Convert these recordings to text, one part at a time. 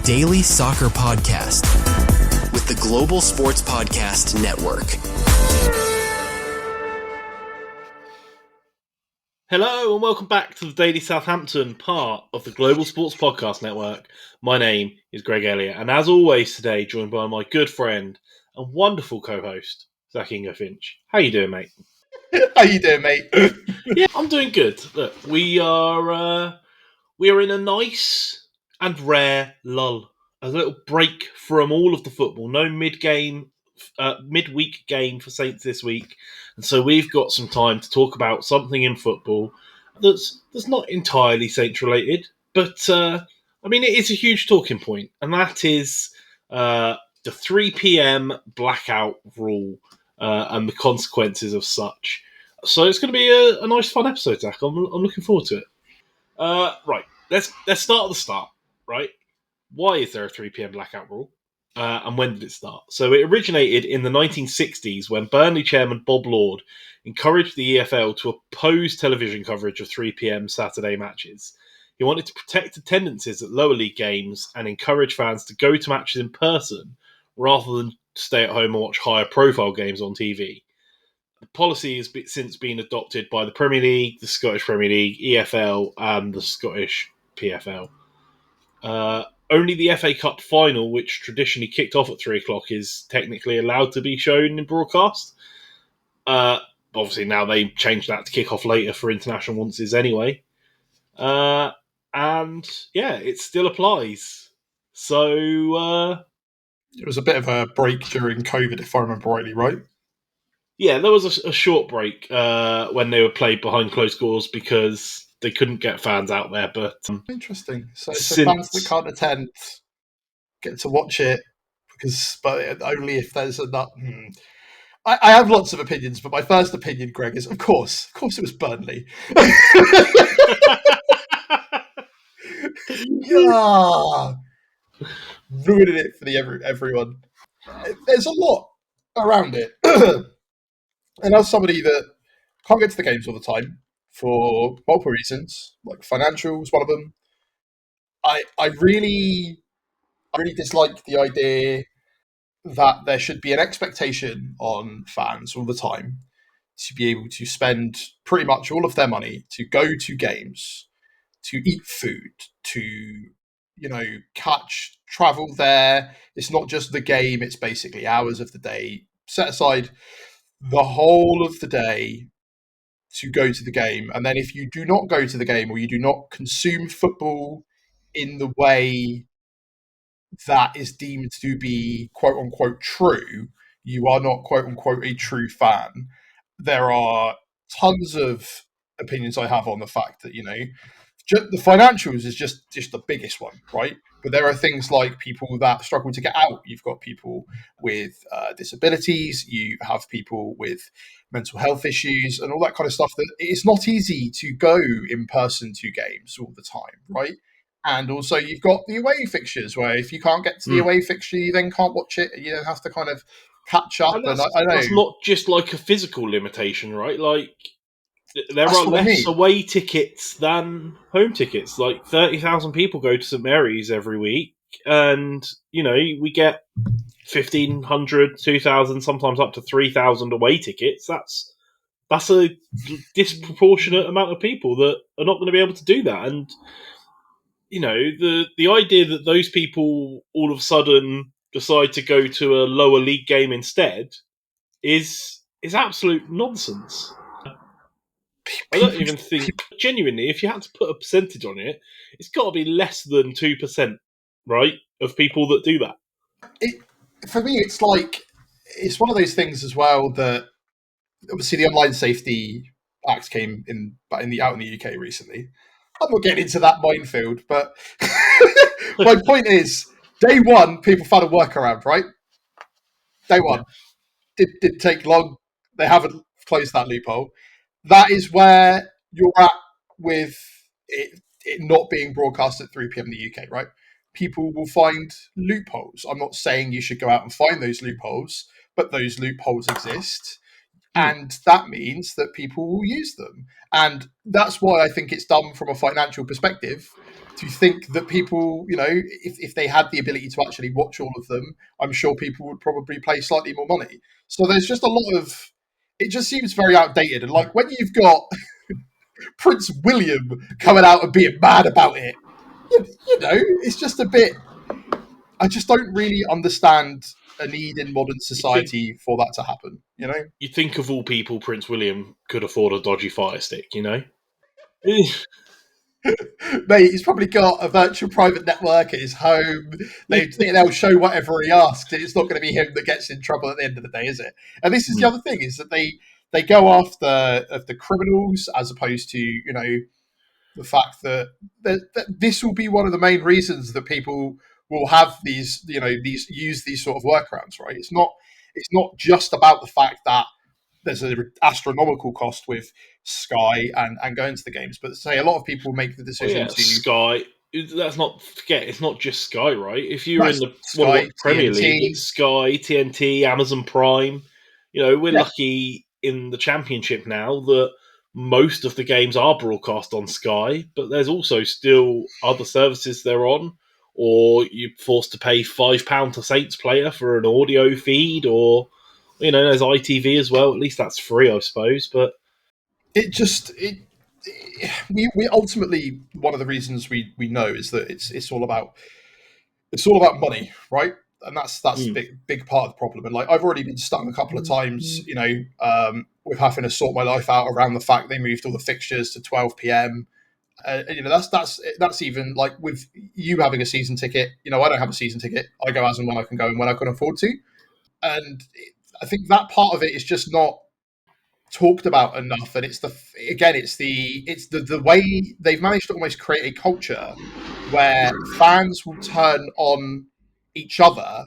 daily soccer podcast with the Global Sports Podcast Network. Hello and welcome back to the Daily Southampton, part of the Global Sports Podcast Network. My name is Greg Elliott, and as always today, joined by my good friend and wonderful co-host, Zach Ingo-Finch. How you doing, mate? How you doing, mate? Yeah, I'm doing good. Look, we are in a nice and rare lull. A little break from all of the football. No midweek game for Saints this week. And so we've got some time to talk about something in football that's not entirely Saints related. But, it is a huge talking point. And that is the 3 p.m. blackout rule and the consequences of such. So it's going to be a nice, fun episode, Zach. I'm looking forward to it. Right, let's start at the start, right? Why is there a 3 p.m. blackout rule? And when did it start? So it originated in the 1960s when Burnley chairman Bob Lord encouraged the EFL to oppose television coverage of 3 p.m. Saturday matches. He wanted to protect attendances at lower league games and encourage fans to go to matches in person rather than stay at home and watch higher profile games on TV. The policy has since been adopted by the Premier League, the Scottish Premier League, EFL, and the Scottish PFL. Only the FA Cup final, which traditionally kicked off at 3 o'clock, is technically allowed to be shown in broadcast. Obviously, now they changed that to kick off later for international audiences anyway. It still applies. So it was a bit of a break during COVID, if I remember rightly, right? Yeah, there was a short break when they were played behind closed doors because they couldn't get fans out there. But interesting. So fans that can't attend get to watch it but only if there's enough. I have lots of opinions, but my first opinion, Greg, is of course it was Burnley. Ruining it for everyone. There's a lot around it. And as somebody that can't get to the games all the time for multiple reasons, like financial is one of them, I really dislike the idea that there should be an expectation on fans all the time to be able to spend pretty much all of their money to go to games, to eat food, to travel there. It's not just the game, it's basically hours of the day set aside the whole of the day to go to the game. And then if you do not go to the game or you do not consume football in the way that is deemed to be quote unquote true, you are not quote unquote a true fan. There are tons of opinions I have on the fact that, the financials is just the biggest one, right? But there are things like people that struggle to get out. You've got people with disabilities. You have people with mental health issues and all that kind of stuff. That it's not easy to go in person to games all the time, right? And also you've got the away fixtures where if you can't get to the away fixture, you then can't watch it. You then have to kind of catch up. And that's not just like a physical limitation, right? Like, there are less away tickets than home tickets. Like 30,000 people go to St Mary's every week, and we get 1,500, 2,000, sometimes up to 3,000 away tickets. That's a disproportionate amount of people that are not going to be able to do that. And the idea that those people all of a sudden decide to go to a lower league game instead is absolute nonsense. I don't even think, genuinely, if you had to put a percentage on it, it's got to be less than 2%, right, of people that do that. For me, it's one of those things as well that obviously the Online Safety Act came out in the UK recently. I'm not getting into that minefield, but my point is, day one, people found a workaround, right? Day one. Did take long. They haven't closed that loophole. That is where you're at with it not being broadcast at 3 p.m. in the UK, right? People will find loopholes. I'm not saying you should go out and find those loopholes, but those loopholes exist. And that means that people will use them. And that's why I think it's done from a financial perspective. to think that people, if they had the ability to actually watch all of them, I'm sure people would probably pay slightly more money. So there's just a lot of, it just seems very outdated. And like when you've got Prince William coming out and being mad about it, it's just a bit, I just don't really understand a need in modern society for that to happen, You think of all people, Prince William could afford a dodgy Fire Stick, Mate, he's probably got a virtual private network at his home. They'll show whatever he asks. It's not going to be him that gets in trouble at the end of the day, is it? And this is the other thing, is that they go after the criminals as opposed to, the fact that this will be one of the main reasons that people will have these sort of workarounds, right? It's not just about the fact that there's an astronomical cost with Sky and going to the games, but say a lot of people make the decision to Sky. Let's not forget, it's not just Sky, right? If you're no, in the Sky, Premier TNT. League, it's Sky, TNT, Amazon Prime. We're Yeah. lucky in the Championship now that most of the games are broadcast on Sky, but there's also still other services they're on, or you're forced to pay £5 to Saints player for an audio feed, or there's ITV as well. At least that's free, I suppose. But we ultimately, one of the reasons we know is that it's all about money, right? And that's big part of the problem. And like I've already been stung a couple of times, with having to sort my life out around the fact they moved all the fixtures to 12 p.m. That's even like with you having a season ticket. I don't have a season ticket. I go as and when I can go and when I can afford to. And I think that part of it is just not talked about enough. And it's the way they've managed to almost create a culture where fans will turn on each other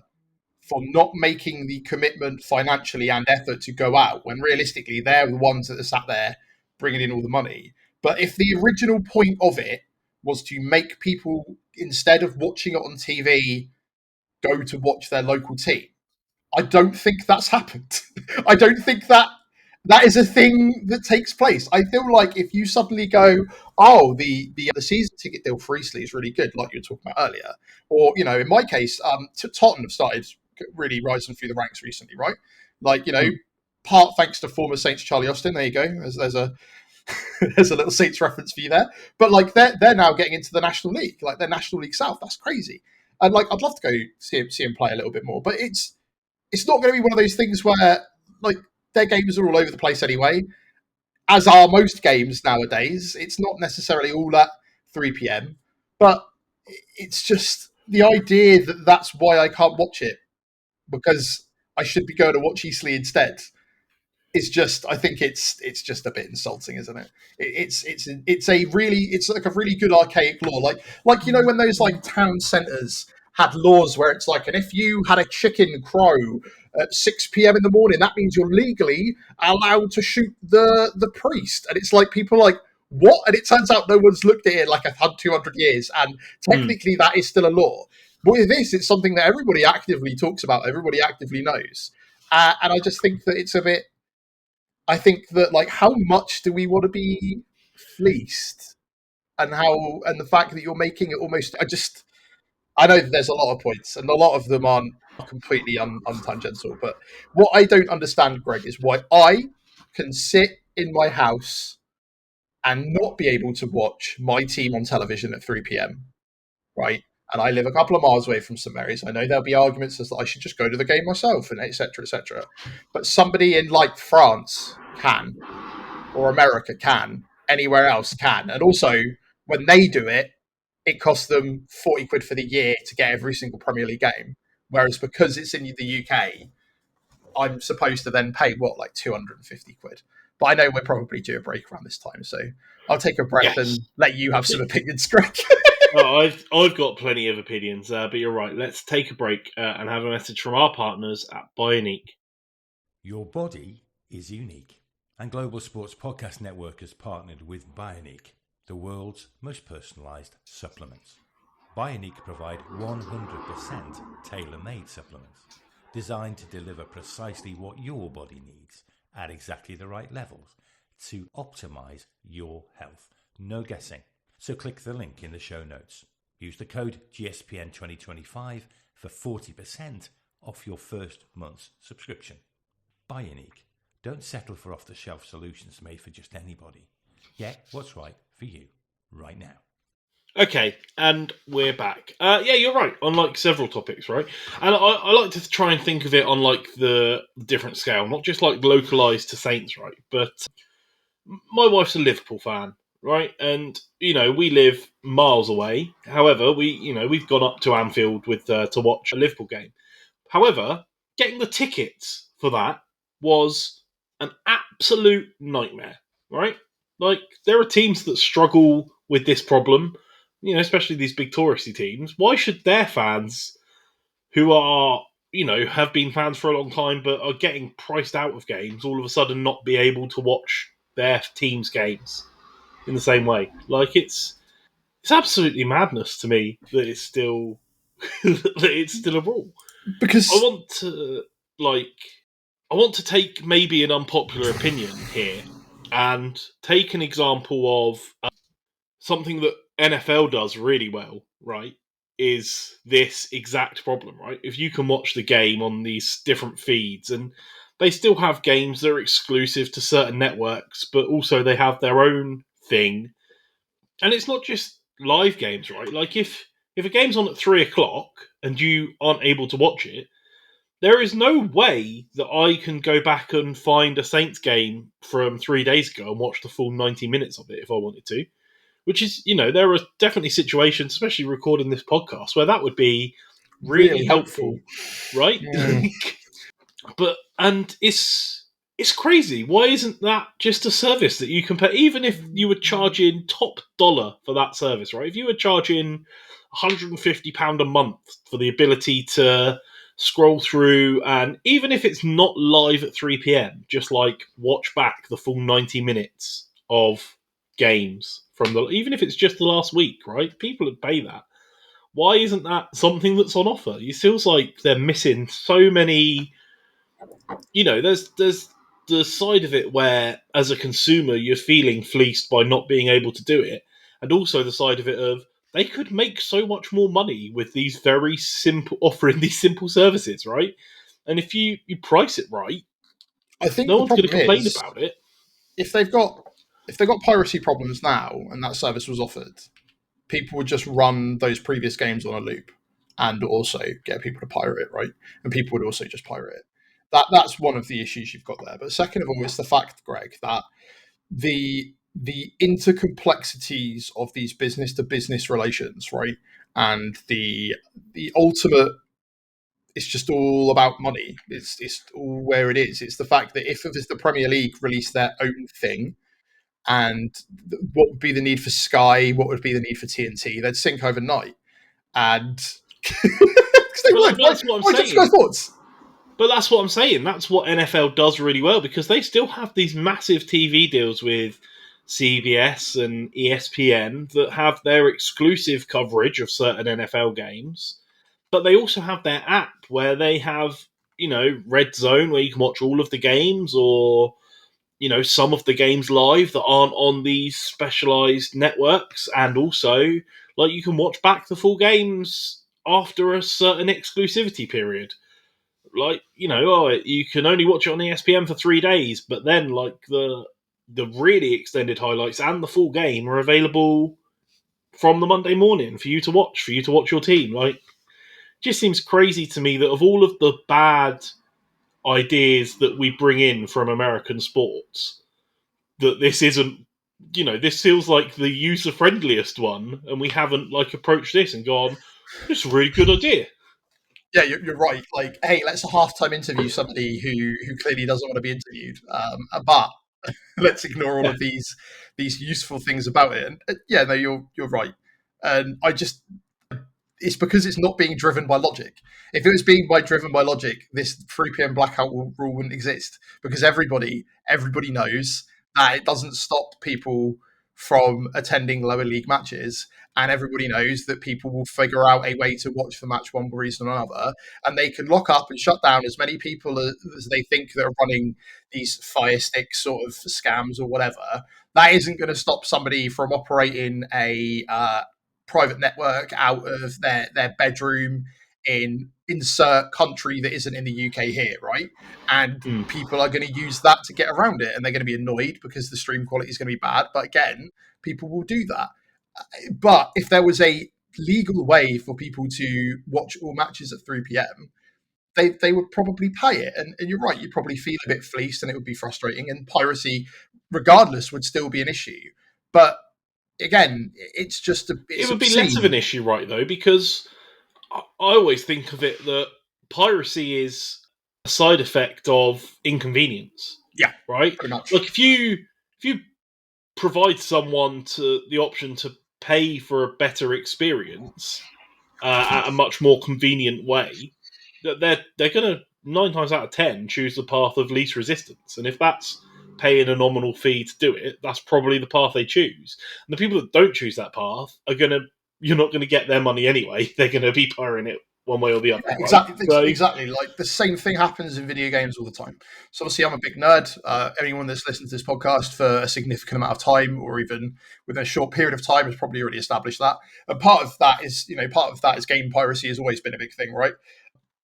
for not making the commitment financially and effort to go out, when realistically they're the ones that are sat there bringing in all the money. But if the original point of it was to make people, instead of watching it on TV, go to watch their local team, I don't think that's happened. I don't think that is a thing that takes place. I feel like if you suddenly go, oh, the season ticket deal for Eastleigh is really good, like you were talking about earlier, or in my case, Tottenham have started really rising through the ranks recently, right? Like part thanks to former Saints Charlie Austin. There you go. There's a there's a little Saints reference for you there. But like they're now getting into the National League, like they're National League South. That's crazy. And like I'd love to go see him play a little bit more, but it's not going to be one of those things where like their games are all over the place anyway, as are most games nowadays. It's not necessarily all at 3 p.m, but it's just the idea that that's why I can't watch it, because I should be going to watch Eastleigh instead. It's just, I think it's just a bit insulting, isn't it? It's like a really good archaic law, like when those like town centres had laws where it's like, and if you had a chicken crow at 6 p.m. in the morning, that means you're legally allowed to shoot the priest. And it's like people are like, what? And it turns out no one's looked at it in like 200 years, and technically that is still a law. But with this, it's something that everybody actively talks about, everybody actively knows, and I just think that it's a bit. I think that like, how much do we want to be fleeced, and the fact that you're making it almost. I know that there's a lot of points, and a lot of them aren't completely untangential. But what I don't understand, Greg, is why I can sit in my house and not be able to watch my team on television at 3 p.m. Right? And I live a couple of miles away from St Mary's. I know there'll be arguments as that I should just go to the game myself, and etc. etc. But somebody in like France can, or America can, anywhere else can. And also, when they do it, it costs them 40 quid for the year to get every single Premier League game. Whereas because it's in the UK, I'm supposed to then pay, like 250 quid. But I know we're probably due a break around this time, so I'll take a breath and let you have some opinions, Greg. I've got plenty of opinions, but you're right. Let's take a break and have a message from our partners at Bioniq. Your body is unique, and Global Sports Podcast Network has partnered with Bioniq, the world's most personalised supplements. Bioniq provide 100% tailor-made supplements designed to deliver precisely what your body needs at exactly the right levels to optimise your health. No guessing. So click the link in the show notes. Use the code GSPN2025 for 40% off your first month's subscription. Bioniq. Don't settle for off-the-shelf solutions made for just anybody. Get what's right for you right now. Okay, and we're back. Yeah, you're right, on like several topics, right? And I like to try and think of it on like the different scale, not just like localised to Saints, right? But my wife's a Liverpool fan, right? And, you know, we live miles away. However, we've gone up to Anfield with to watch a Liverpool game. However, getting the tickets for that was an absolute nightmare, right? Like, there are teams that struggle with this problem, you know, especially these big touristy teams. Why should their fans, who are, you know, have been fans for a long time but are getting priced out of games, all of a sudden not be able to watch their team's games in the same way? Like, it's absolutely madness to me that it's still that it's still a rule. Because I want to take maybe an unpopular opinion here and take an example of something that NFL does really well, right? Is this exact problem, right? If you can watch the game on these different feeds, and they still have games that are exclusive to certain networks, but also they have their own thing. And it's not just live games, right? Like if a game's on at 3:00 and you aren't able to watch it, there is no way that I can go back and find a Saints game from 3 days ago and watch the full 90 minutes of it if I wanted to. Which is, you know, there are definitely situations, especially recording this podcast, where that would be really helpful, right? Yeah. And it's crazy. Why isn't that just a service that you can pay? Even if you were charging top dollar for that service, right? If you were charging £150 a month for the ability to scroll through, and even if it's not live at 3 p.m, just like watch back the full 90 minutes of games from even if it's just the last week, right? People would pay that. Why isn't that something that's on offer? It feels like they're missing so many. You know, there's the side of it where, as a consumer, you're feeling fleeced by not being able to do it, and also the side of it of they could make so much more money with these very simple offering these simple services, right? And if you price it right, I think no the one's going to problem complain is about it. if they've got piracy problems now and that service was offered, people would just run those previous games on a loop and also get people to pirate it, right? And people would also just pirate it. That's one of the issues you've got there. But second of all, it's the fact, Greg, that the intercomplexities of these business to business relations, right? And the ultimate, it's just all about money. It's all where it is. It's the fact that if the Premier League released their own thing, and what would be the need for Sky? What would be the need for TNT? They'd sink overnight. And they would. That's what I'm saying. Sky Sports? But that's what I'm saying. That's what NFL does really well, because they still have these massive TV deals with CBS and ESPN that have their exclusive coverage of certain NFL games. But they also have their app where they have, you know, Red Zone where you can watch all of the games, or, you know, some of the games live that aren't on these specialized networks. And also, like, you can watch back the full games after a certain exclusivity period. Like, you know, you can only watch it on ESPN for 3 days, but then like the really extended highlights and the full game are available from the Monday morning for you to watch your team. Like, just seems crazy to me that of all of the bad ideas that we bring in from American sports, that this isn't, you know, this feels like the user friendliest one, and we haven't like approached this and gone, this is a really good idea. Yeah, you're right. Like, hey, let's a halftime interview somebody who clearly doesn't want to be interviewed, but let's ignore all of these useful things about it. And yeah, no, you're right. And it's because it's not being driven by logic. If it was being driven by logic, this 3 p.m. blackout rule wouldn't exist, because everybody knows that it doesn't stop people from attending lower league matches, and everybody knows that people will figure out a way to watch the match one reason or another, and they can lock up and shut down as many people as they think that are running these Fire Stick sort of scams or whatever. that isn't going to stop somebody from operating a private network out of their bedroom in insert country that isn't in the UK here, right? And people are going to use that to get around it, and they're going to be annoyed because the stream quality is going to be bad. But again, people will do that. But if there was a legal way for people to watch all matches at 3 p.m., they would probably pay it. And you're right, you'd probably feel a bit fleeced and it would be frustrating. And piracy, regardless, would still be an issue. But again, it's just it would be less of an issue, right, though, because I always think of it that piracy is a side effect of inconvenience. Yeah, right. Pretty much. Like if you provide someone the option to pay for a better experience at a much more convenient way, that they're going to 9 times out of 10 choose the path of least resistance. And if that's paying a nominal fee to do it, that's probably the path they choose. And the people that don't choose that path you're not going to get their money anyway. They're going to be pirating it one way or the other. Yeah, right? exactly. So, exactly. Like the same thing happens in video games all the time. So obviously, I'm a big nerd. Anyone that's listened to this podcast for a significant amount of time, or even within a short period of time, has probably already established that. And part of that is game piracy has always been a big thing, right?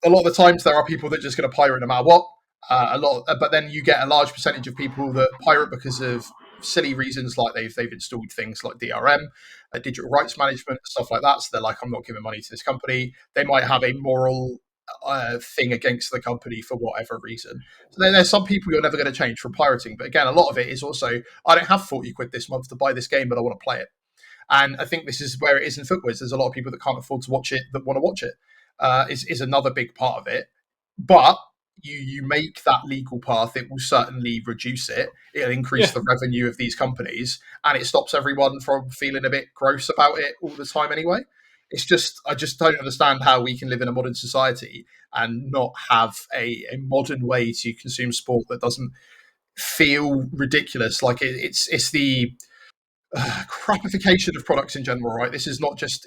A lot of the times there are people that are just going to pirate no matter what. But then you get a large percentage of people that pirate because of silly reasons, like they've installed things like DRM, digital rights management, stuff like that. So they're like, I'm not giving money to this company. They might have a moral thing against the company for whatever reason. So there's some people you're never going to change from pirating. But again, a lot of it is also, I don't have 40 quid this month to buy this game, but I want to play it. And I think this is where it is in football. There's a lot of people that can't afford to watch it that want to watch it. Is another big part of it. But you make that legal path, it will certainly reduce it. It'll increase the revenue of these companies, and it stops everyone from feeling a bit gross about it all the time anyway. I just don't understand how we can live in a modern society and not have a modern way to consume sport that doesn't feel ridiculous. Like it's the crapification of products in general, right? It's not just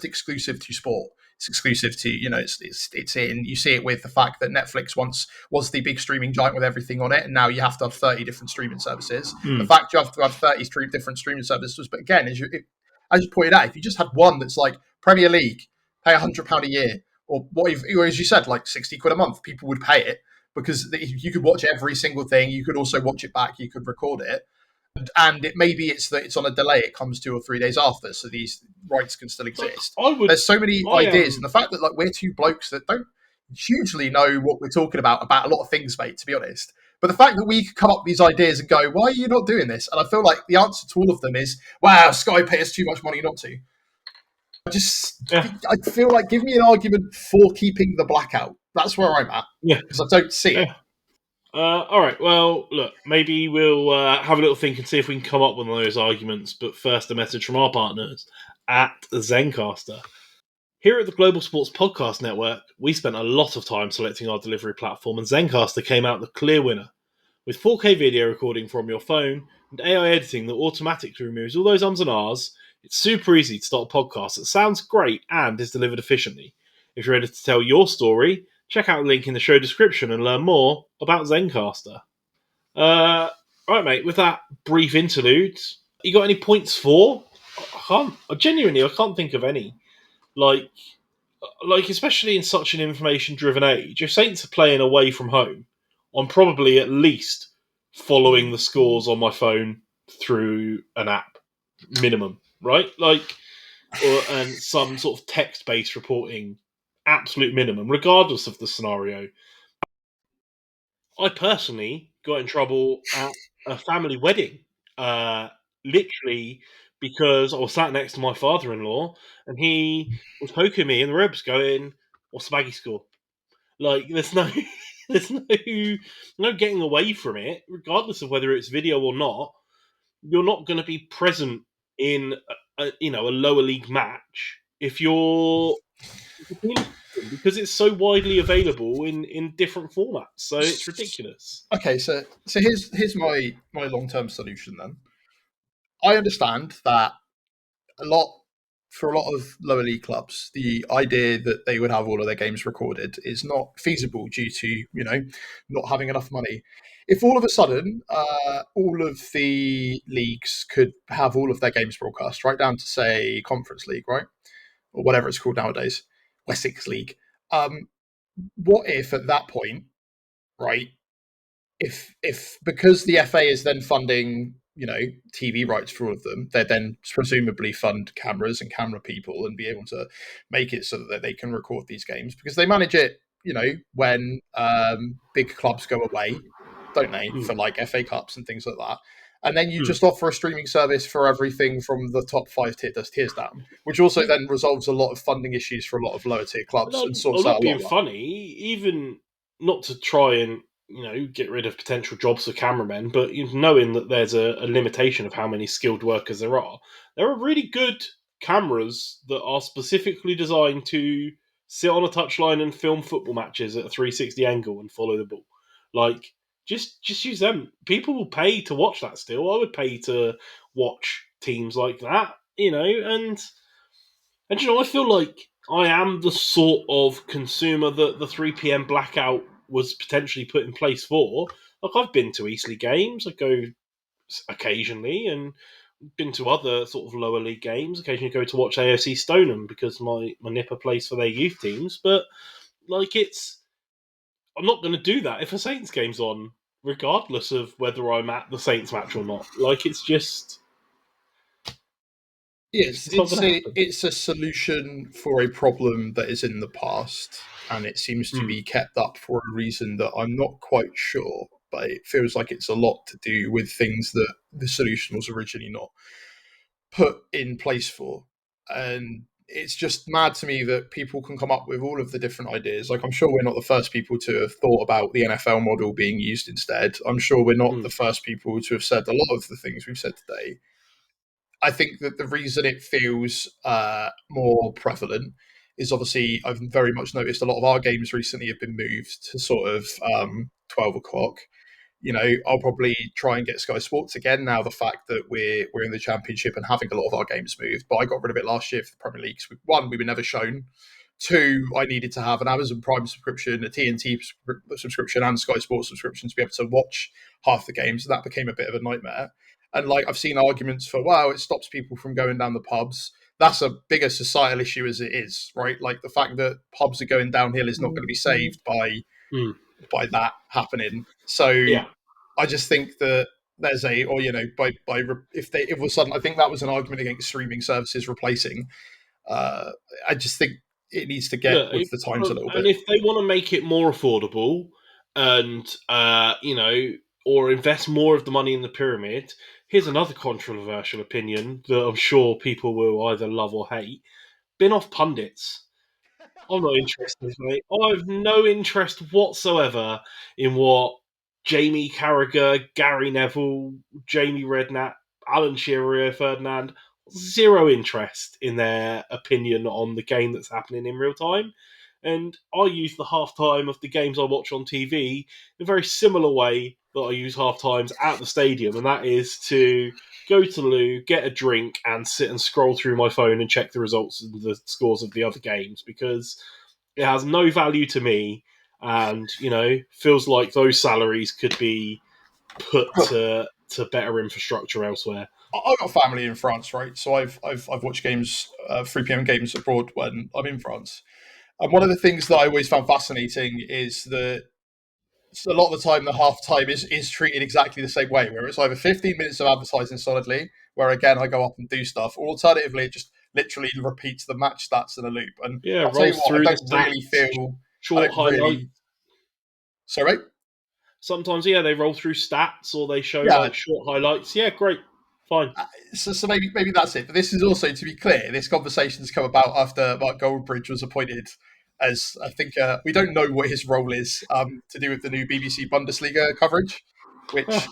exclusive to sport. It's exclusive to, it's in, you see it with the fact that Netflix once was the big streaming giant with everything on it, and now you have to have 30 different streaming services. The fact you have to have 30 different streaming services, but again, as you pointed out, if you just had one that's like Premier League, pay £100 a year, or as you said, like 60 quid a month, people would pay it because you could watch every single thing. You could also watch it back. You could record it. And it's that it's on a delay. It comes 2 or 3 days after, so these rights can still exist. There's so many ideas, and the fact that we're two blokes that don't hugely know what we're talking about a lot of things, mate. To be honest, but the fact that we could come up with these ideas and go, "Why are you not doing this?" And I feel like the answer to all of them is, "Wow, Sky pay us too much money not to." I feel like give me an argument for keeping the blackout. That's where I'm at. Yeah, because I don't see it. All right, well, look, maybe we'll have a little think and see if we can come up with one of those arguments, but first a message from our partners at Zencastr. Here at the Global Sports Podcast Network, we spent a lot of time selecting our delivery platform, and Zencastr came out the clear winner. With 4K video recording from your phone and AI editing that automatically removes all those ums and ahs, it's super easy to start a podcast that sounds great and is delivered efficiently. If you're ready to tell your story, check out the link in the show description and learn more about Zencastr. Right, mate, with that brief interlude, you got any points for? I can't think of any. Like especially in such an information-driven age, if Saints are playing away from home, I'm probably at least following the scores on my phone through an app, minimum, right? And some sort of text-based reporting, absolute minimum, regardless of the scenario. I personally got in trouble at a family wedding, literally because I was sat next to my father-in-law and he was poking me in the ribs going, "What's the baggy score?" Like, there's no getting away from it, regardless of whether it's video or not. You're not going to be present in a lower league match if you're because it's so widely available in different formats. So it's ridiculous. Okay, so here's my long-term solution then. I understand that for a lot of lower league clubs, the idea that they would have all of their games recorded is not feasible due to, not having enough money. if all of a sudden all of the leagues could have all of their games broadcast, right down to say Conference League, right, or whatever it's called nowadays, Wessex League. What if at that point, right, if because the FA is then funding, TV rights for all of them, they then presumably fund cameras and camera people and be able to make it so that they can record these games because they manage it, when big clubs go away, don't they, for like FA Cups and things like that. And then you just offer a streaming service for everything from the top 5 tiers down, which also then resolves a lot of funding issues for a lot of lower tier clubs and I'm sorts not out a lot being of that. funny, even not to try and get rid of potential jobs for cameramen, but knowing that there's a limitation of how many skilled workers there are really good cameras that are specifically designed to sit on a touchline and film football matches at a 360 angle and follow the ball. Like, just use them. People will pay to watch that still. I would pay to watch teams like that, and I feel like I am the sort of consumer that the 3 p.m. blackout was potentially put in place for. Like, I've been to Eastleigh games, I go occasionally, and been to other sort of lower league games. Occasionally go to watch AFC Stoneham because my nipper plays for their youth teams. But, like, I'm not going to do that if a Saints game's on, regardless of whether I'm at the Saints match or not. Like, Yes, it's not going to happen. it's a solution for a problem that is in the past, and it seems to be kept up for a reason that I'm not quite sure. But it feels like it's a lot to do with things that the solution was originally not put in place for, and it's just mad to me that people can come up with all of the different ideas. Like, I'm sure we're not the first people to have thought about the NFL model being used instead. I'm sure we're not the first people to have said a lot of the things we've said today. I think that the reason it feels more prevalent is obviously I've very much noticed a lot of our games recently have been moved to sort of 12 o'clock. I'll probably try and get Sky Sports again now. The fact that we're in the Championship and having a lot of our games moved, but I got rid of it last year for the Premier League. One, we were never shown. Two, I needed to have an Amazon Prime subscription, a TNT subscription, and Sky Sports subscription to be able to watch half the games. So that became a bit of a nightmare. And like, I've seen arguments for, wow, it stops people from going down the pubs. That's a bigger societal issue as it is, right? Like, the fact that pubs are going downhill is not going to be saved by that happening. So Yeah. I just think that there's if all of a sudden, I think that was an argument against streaming services replacing. I just think it needs to get Look, with the times a little and bit. if they want to make it more affordable and or invest more of the money in the pyramid, here's another controversial opinion that I'm sure people will either love or hate: bin off pundits. I'm not interested, mate. I have no interest whatsoever in what Jamie Carragher, Gary Neville, Jamie Redknapp, Alan Shearer, Ferdinand, zero interest in their opinion on the game that's happening in real time. And I use the half time of the games I watch on TV in a very similar way that I use half times at the stadium, and that is to go to the loo, get a drink, and sit and scroll through my phone and check the results and the scores of the other games, because it has no value to me, and feels like those salaries could be put to better infrastructure elsewhere. I've got family in France, right? So I've watched games, 3 p.m. games abroad when I'm in France. And one of the things that I always found fascinating is that a lot of the time the half time is treated exactly the same way, where it's either 15 minutes of advertising solidly, where again I go up and do stuff, or alternatively it just literally repeats the match stats in a loop. And Yeah, I'll tell you rolls what, through the I short don't highlights. really. Sorry. Sometimes, yeah, they roll through stats or they show Yeah. like short highlights. Yeah, great, fine. So maybe that's it. But this is also, to be clear, this conversation's come about after Mark Goldbridge was appointed as, I think, we don't know what his role is, to do with the new BBC Bundesliga coverage, which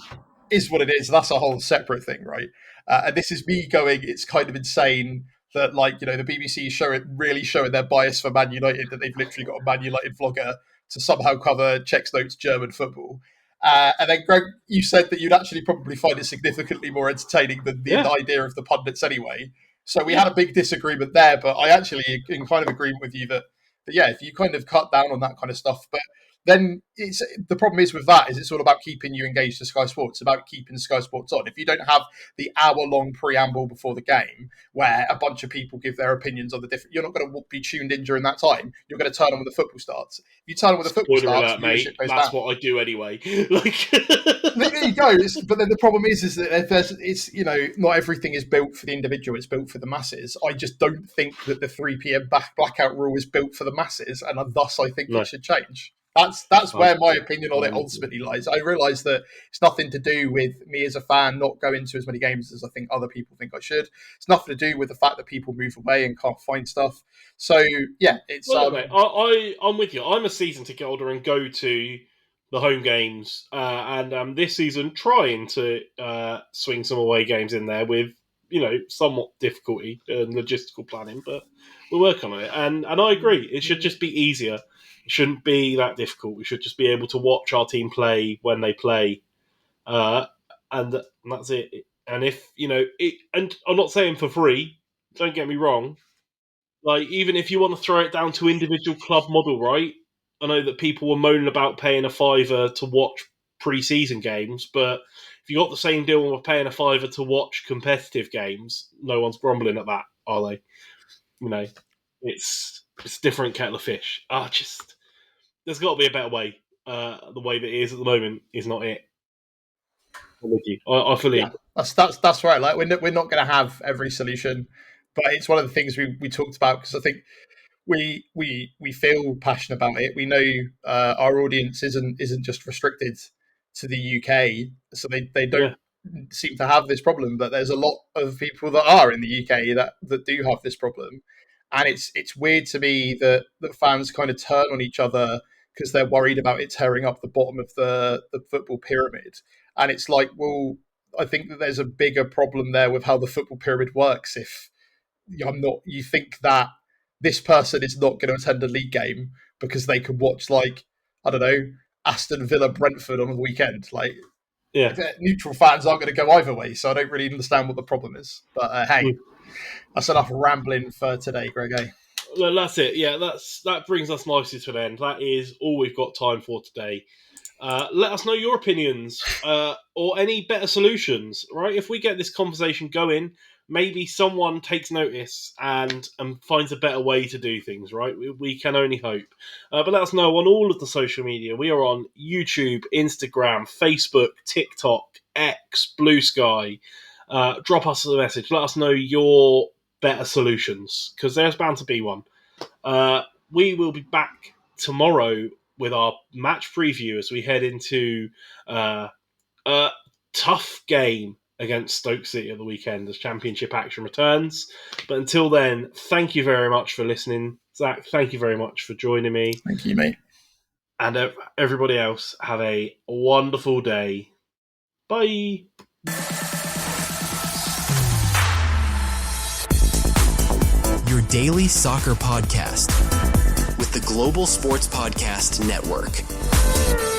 is what it is. That's a whole separate thing, right? And this is me going, it's kind of insane that, like, the BBC really showing their bias for Man United, that they've literally got a Man United vlogger to somehow cover Czech Notes German football. And then, Greg, you said that you'd actually probably find it significantly more entertaining than the idea of the pundits anyway. So we had a big disagreement there, but I actually in kind of agreement with you that yeah, if you kind of cut down on that kind of stuff. But then the problem is with that is it's all about keeping you engaged to Sky Sports. It's about keeping Sky Sports on. If you don't have the hour-long preamble before the game where a bunch of people give their opinions on the different, you're not going to be tuned in during that time. You're going to turn on when the football starts. If you turn on when the football Spoiler starts, alert, mate. viewership goes That's down. what I do anyway. Like, There you go. But then the problem is that it's not everything is built for the individual. It's built for the masses. I just don't think that the 3 p.m. blackout rule is built for the masses, and thus I think No. it should change. That's where my opinion on it ultimately lies. I realise that it's nothing to do with me as a fan not going to as many games as I think other people think I should. It's nothing to do with the fact that people move away and can't find stuff. So yeah, it's well, look, mate, I'm with you. I'm a season ticket holder and go to the home games, and this season trying to swing some away games in there with somewhat difficulty and logistical planning, but we're working on it. And I agree, it should just be easier. It shouldn't be that difficult. We should just be able to watch our team play when they play, and that's it. And if and I'm not saying for free. Don't get me wrong. Like, even if you want to throw it down to individual club model, right? I know that people were moaning about paying a £5 to watch pre-season games, but if you got the same deal with paying a £5 to watch competitive games, no one's grumbling at that, are they? It's a different kettle of fish. There's got to be a better way. The way that it is at the moment is not it. I'm with you. I fully. Yeah, that's right. Like, we're not going to have every solution, but it's one of the things we talked about, because I think we feel passionate about it. We know our audience isn't just restricted to the UK, so they don't seem to have this problem. But there's a lot of people that are in the UK that do have this problem, and it's weird to me that fans kind of turn on each other because they're worried about it tearing up the bottom of the football pyramid. And it's like, well, I think that there's a bigger problem there with how the football pyramid works. If you think that this person is not going to attend a league game because they could watch, like, I don't know, Aston Villa Brentford on the weekend. Like, neutral fans aren't going to go either way. So I don't really understand what the problem is. But hey, that's enough rambling for today, Greg. Well, that's it. Yeah, that brings us nicely to an end. That is all we've got time for today. Let us know your opinions or any better solutions, right? If we get this conversation going, maybe someone takes notice and finds a better way to do things, right? We can only hope. But let us know on all of the social media. We are on YouTube, Instagram, Facebook, TikTok, X, Blue Sky. Drop us a message. Let us know your better solutions, because there's bound to be one. We will be back tomorrow with our match preview as we head into a tough game against Stoke City at the weekend as Championship action returns. But until then, thank you very much for listening. Zach, thank you very much for joining me. Thank you, mate. And everybody else, have a wonderful day. Bye. Your daily soccer podcast with the Global Sports Podcast Network.